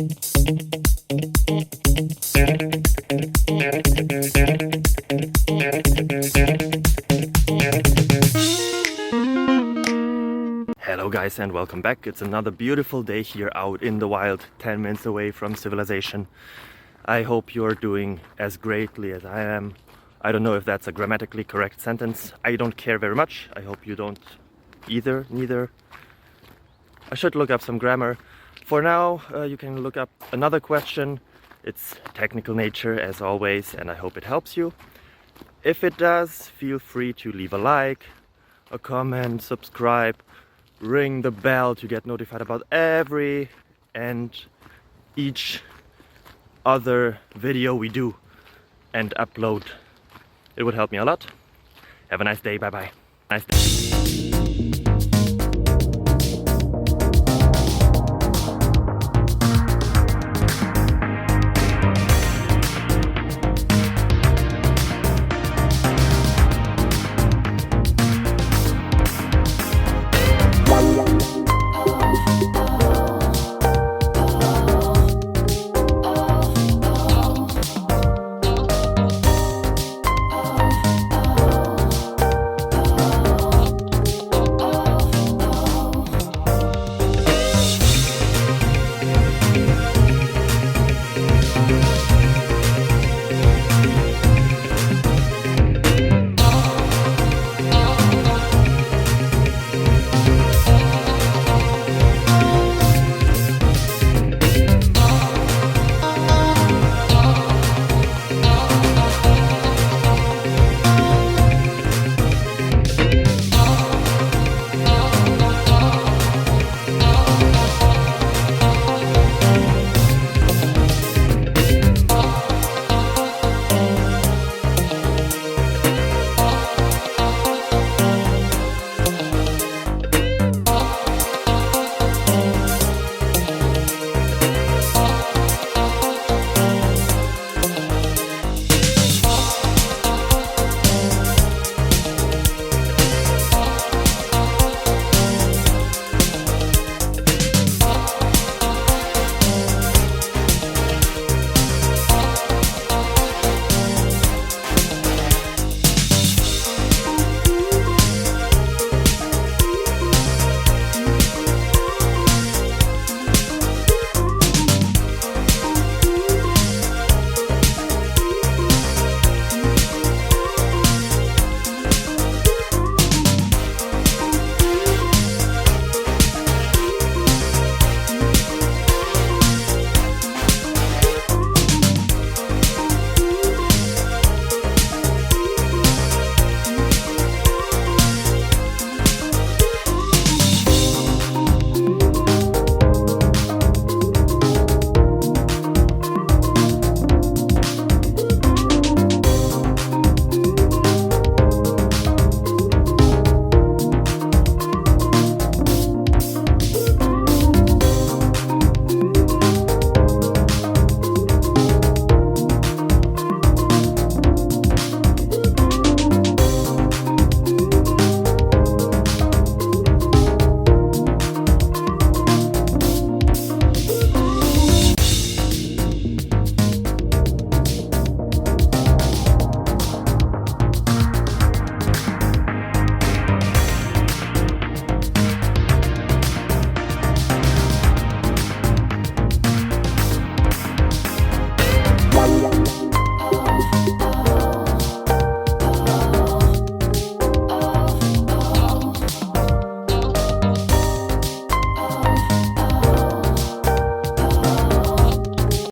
Hello guys and welcome back. It's another beautiful day here out in the wild, 10 minutes away from civilization. I hope you're doing as greatly as I am. I don't know if that's a grammatically correct sentence. I don't care very much. I hope you don't neither. I should look up some grammar. For now, you can look up another question. It's technical nature as always, and I hope it helps you. If it does, feel free to leave a like, a comment, subscribe, ring the bell to get notified about every and each other video we do and upload. It would help me a lot. Have a nice day. Bye bye.